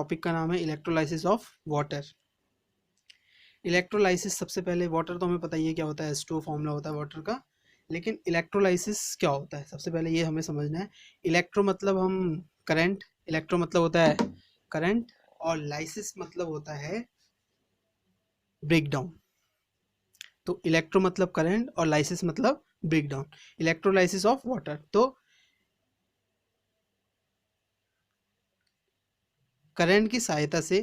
Topic का नाम है इलेक्ट्रोलाइसिस ऑफ वाटर। इलेक्ट्रोलाइसिस, सबसे पहले वाटर तो हमें पता ही है क्या होता है, H2O फॉर्मूला होता है वाटर का। लेकिन इलेक्ट्रोलाइसिस क्या होता है, सबसे पहले ये हमें समझना है। इलेक्ट्रो मतलब हम करंट, इलेक्ट्रो मतलब होता है करंट, और लाइसिस मतलब होता है ब्रेकडाउन। तो इलेक्ट्रो मतलब करंट और लाइसिस मतलब ब्रेकडाउन। इलेक्ट्रोलाइसिस ऑफ वाटर, तो करंट की सहायता से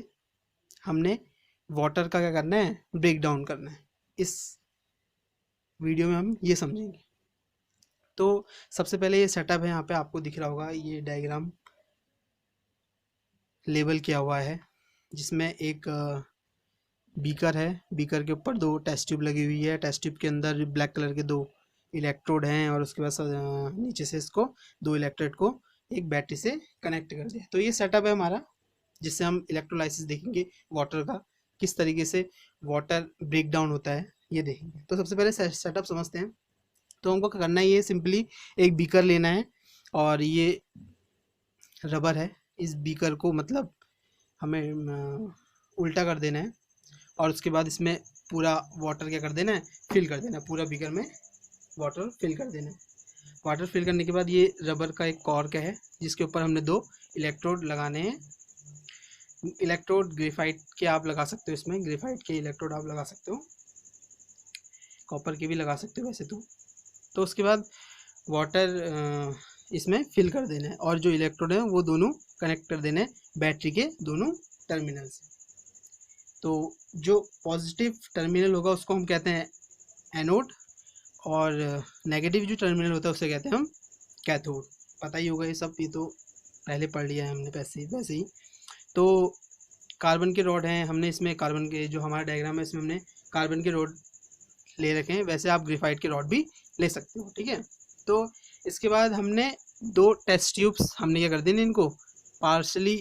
हमने वाटर का क्या करना है, ब्रेक डाउन करना है। इस वीडियो में हम ये समझेंगे। तो सबसे पहले ये सेटअप है, यहाँ पे आपको दिख रहा होगा, ये डायग्राम लेबल किया हुआ है, जिसमें एक बीकर है, बीकर के ऊपर दो टेस्ट ट्यूब लगी हुई है, टेस्ट ट्यूब के अंदर ब्लैक कलर के दो इलेक्ट्रोड हैं, और उसके बाद नीचे से इसको दो इलेक्ट्रोड को एक बैटरी से कनेक्ट कर दिया। तो ये सेटअप है हमारा, जिससे हम इलेक्ट्रोलाइसिस देखेंगे वाटर का, किस तरीके से वाटर ब्रेक डाउन होता है ये देखेंगे। तो सबसे पहले सेटअप समझते हैं। तो हमको करना है, ये सिंपली एक बीकर लेना है, और ये रबर है, इस बीकर को मतलब हमें उल्टा कर देना है, और उसके बाद इसमें पूरा वाटर क्या कर देना है, फिल कर देना है, पूरा बीकर में वाटर फिल कर देना है। वाटर फिल करने के बाद ये रबर का एक कॉर्क है, जिसके ऊपर हमने दो इलेक्ट्रोड लगाने हैं। इलेक्ट्रोड ग्रेफाइट के आप लगा सकते हो, इसमें ग्रेफाइट के इलेक्ट्रोड आप लगा सकते हो, कॉपर के भी लगा सकते हो वैसे तो उसके बाद वाटर इसमें फिल कर देना है, और जो इलेक्ट्रोड है वो दोनों कनेक्ट कर देना है बैटरी के दोनों टर्मिनल से। तो जो पॉजिटिव टर्मिनल होगा उसको हम कहते हैं एनोड, और नेगेटिव जो टर्मिनल होता है उसे कहते हैं हम कैथोड। पता ही होगा ये सब, ये तो पहले पढ़ लिया है हमने वैसे ही। तो कार्बन के रॉड हैं, हमने इसमें कार्बन के, जो हमारा डायग्राम है इसमें हमने कार्बन के रॉड ले रखे हैं, वैसे आप ग्रेफाइट के रॉड भी ले सकते हो, ठीक है। तो इसके बाद हमने दो टेस्ट ट्यूब्स हमने क्या कर देना, इनको पार्शली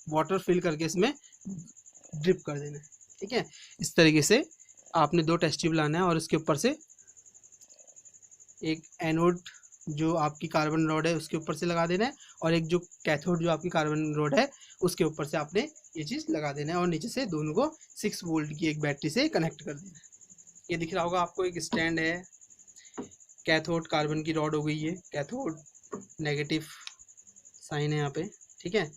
वाटर फिल करके इसमें ड्रिप कर देना है, ठीक है। इस तरीके से आपने दो टेस्ट ट्यूब लाना है, और उसके ऊपर से एक एनोड जो आपकी कार्बन रॉड है उसके ऊपर से लगा देना है, और एक जो कैथोड जो आपकी कार्बन रॉड है उसके ऊपर से आपने ये चीज़ लगा देना है, और नीचे से दोनों को 6 वोल्ट की एक बैटरी से कनेक्ट कर देना है। ये दिख रहा होगा आपको, एक स्टैंड है, कैथोड कार्बन की रॉड हो गई है, कैथोड नेगेटिव साइन है यहाँ पे, ठीक है।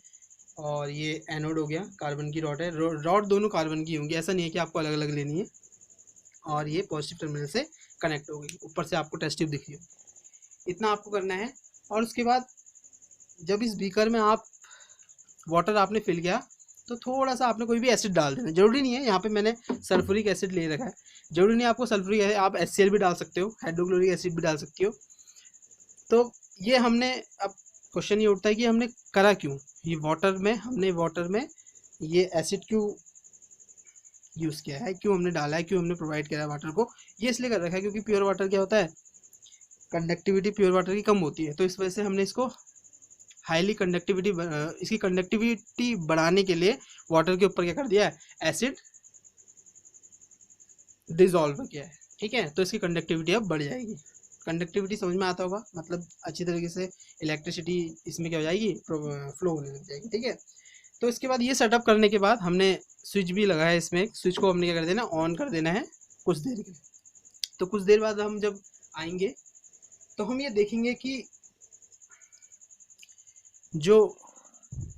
और ये एनोड हो गया, कार्बन की रॉड है, रॉड दोनों कार्बन की होंगी, ऐसा नहीं है कि आपको अलग अलग लेनी है। और ये पॉजिटिव टर्मिनल से कनेक्ट हो गई, ऊपर से आपको टेस्ट ट्यूब दिख रही है। इतना आपको करना है, और उसके बाद जब इस बीकर में आप वाटर आपने फिल किया, तो थोड़ा सा आपने कोई भी एसिड डाल देना, जरूरी नहीं है, यहाँ पे मैंने सल्फ्यूरिक एसिड ले रखा है, जरूरी नहीं आपको सल्फ्यूरिक है, आप HCl भी डाल सकते हो, हाइड्रोक्लोरिक एसिड भी डाल सकते हो। तो ये हमने, अब क्वेश्चन ये उठता है कि हमने करा क्यों, ये हमने वाटर में ये एसिड क्यों यूज़ किया है, क्यों हमने डाला है, क्यों हमने प्रोवाइड किया है वाटर को। ये इसलिए कर रखा है क्योंकि प्योर वाटर क्या होता है, कंडक्टिविटी प्योर वाटर की कम होती है, तो इस वजह से हमने इसको हाईली कंडक्टिविटी, इसकी कंडक्टिविटी बढ़ाने के लिए वाटर के ऊपर क्या कर दिया है, एसिड डिजॉल्व किया है, ठीक है। तो इसकी कंडक्टिविटी अब बढ़ जाएगी। कंडक्टिविटी समझ में आता होगा, मतलब अच्छी तरीके से इलेक्ट्रिसिटी इसमें क्या हो जाएगी, फ्लो होने लग जाएगी, ठीक है। तो इसके बाद ये सेटअप करने के बाद हमने स्विच भी लगाया है, इसमें स्विच को हमने क्या कर देना, ऑन कर देना है कुछ देर के लिए। तो कुछ देर बाद हम जब आएंगे तो हम ये देखेंगे कि जो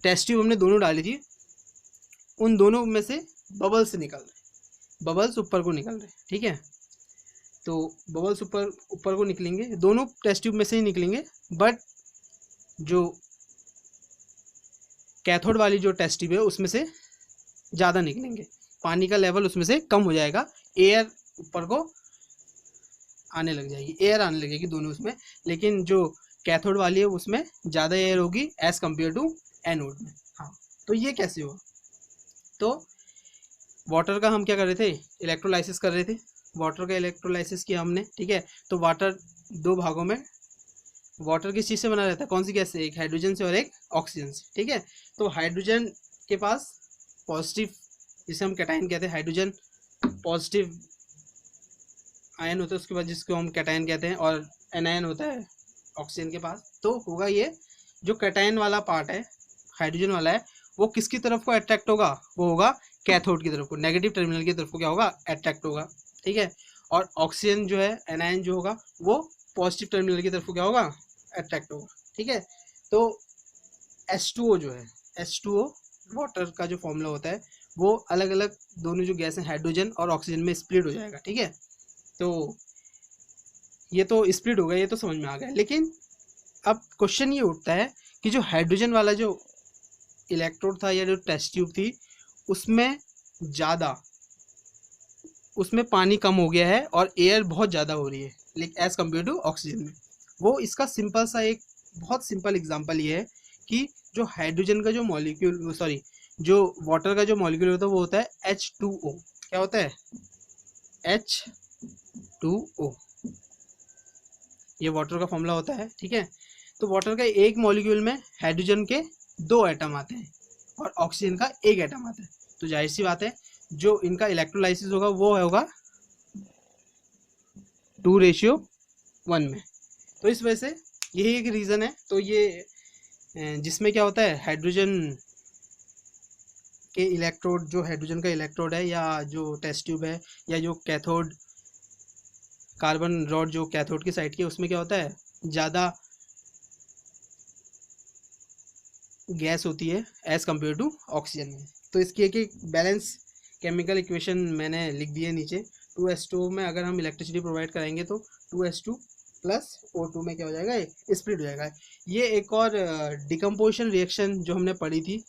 टेस्ट ट्यूब हमने दोनों डाली थी, उन दोनों में से बबल्स निकल रहे, बबल्स ऊपर को निकल रहे, ठीक है। तो बबल्स ऊपर को निकलेंगे, दोनों टेस्ट ट्यूब में से ही निकलेंगे, बट जो कैथोड वाली जो टेस्ट ट्यूब है उसमें से ज़्यादा निकलेंगे, पानी का लेवल उसमें से कम हो जाएगा, एयर ऊपर को आने लग जाएगी, एयर आने लगेगी दोनों उसमें। लेकिन जो कैथोड वाली है उसमें ज़्यादा एयर होगी एज़ कम्पेयर टू एनोड में। हाँ, तो ये कैसे हुआ, तो वाटर का हम क्या कर रहे थे, इलेक्ट्रोलाइसिस कर रहे थे, वाटर का इलेक्ट्रोलाइसिस किया हमने, ठीक है। तो वाटर दो भागों में, वाटर किस चीज़ से बना रहता है, कौन सी गैस से, एक हाइड्रोजन से और एक ऑक्सीजन से, ठीक है। तो हाइड्रोजन के पास पॉजिटिव, जिसे हम कैटायन कहते हैं, हाइड्रोजन पॉजिटिव आयन होता है, उसके बाद जिसको हम कैटायन कहते हैं, और एनायन होता है ऑक्सीजन के पास। तो होगा ये जो कैटायन वाला पार्ट है, हाइड्रोजन वाला है, वो किसकी तरफ को अट्रैक्ट होगा, वो होगा कैथोड की तरफ को, नेगेटिव टर्मिनल की तरफ को क्या होगा, अट्रैक्ट होगा, ठीक है। और ऑक्सीजन जो है, एनायन जो होगा, वो पॉजिटिव टर्मिनल की तरफ को क्या होगा, अट्रैक्ट होगा, ठीक है। तो H2O जो है, H2O वाटर का जो फॉर्मूला होता है वो अलग अलग दोनों जो गैस हैं हाइड्रोजन और ऑक्सीजन में स्प्लिट हो जाएगा, ठीक है। तो ये तो स्प्लिट हो गया, ये तो समझ में आ गया। लेकिन अब क्वेश्चन ये उठता है कि जो हाइड्रोजन वाला जो इलेक्ट्रोड था या जो टेस्ट ट्यूब थी उसमें ज़्यादा, उसमें पानी कम हो गया है और एयर बहुत ज़्यादा हो रही है लेकिन एज़ कम्पेयर टू ऑक्सीजन में। वो इसका सिंपल सा एक बहुत सिंपल एग्जांपल ये है कि जो हाइड्रोजन का जो मॉलिक्यूल, सॉरी जो वाटर का जो मॉलिक्यूल होता है वो होता है H2O। क्या होता है, H2O, ये वाटर का फॉर्मूला होता है, ठीक है। तो वाटर का एक मॉलिक्यूल में हाइड्रोजन के 2 एटम आते हैं और ऑक्सीजन का 1 एटम आता है। तो जाहिर सी बात है जो इनका इलेक्ट्रोलाइसिस होगा वो होगा 2:1 में। तो इस वजह से यही एक रीज़न है। तो ये जिसमें क्या होता है, हाइड्रोजन के इलेक्ट्रोड, जो हाइड्रोजन का इलेक्ट्रोड है या जो टेस्ट ट्यूब है या जो कैथोड कार्बन रॉड जो कैथोड की साइड की, उसमें क्या होता है, ज़्यादा गैस होती है एज़ कम्पेयर टू ऑक्सीजन में। तो इसकी एक बैलेंस केमिकल इक्वेशन मैंने लिख दी है नीचे। 2H2O में अगर हम इलेक्ट्रिसिटी प्रोवाइड कराएंगे तो 2H2 प्लस O2 में क्या हो जाएगा, स्प्लिट हो जाएगा। ये एक और डिकम्पोजिशन रिएक्शन जो हमने पढ़ी थी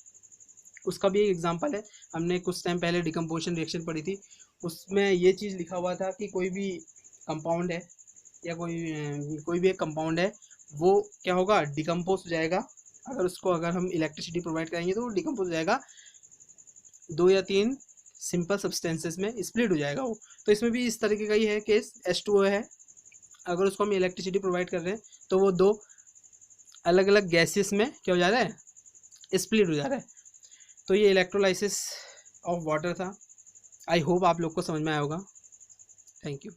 उसका भी एक एग्जांपल है। हमने कुछ टाइम पहले डिकम्पोजिशन रिएक्शन पढ़ी थी, उसमें ये चीज़ लिखा हुआ था कि कोई भी कंपाउंड है या कोई भी एक कंपाउंड है वो क्या होगा, डिकम्पोज हो जाएगा। अगर उसको अगर हम इलेक्ट्रिसिटी प्रोवाइड करेंगे तो वो डिकम्पोज हो जाएगा, 2 या 3 सिंपल सब्सटेंसेस में स्प्लिट हो जाएगा वो। तो इसमें भी इस तरीके का ही है केस, H2O है, अगर उसको हम इलेक्ट्रिसिटी प्रोवाइड कर रहे हैं तो वो 2 अलग अलग गैसेस में क्या हो जा रहा है, स्प्लिट हो जा रहा है। तो ये इलेक्ट्रोलाइसिस ऑफ वाटर था। आई होप आप लोग को समझ में आया होगा। Thank you.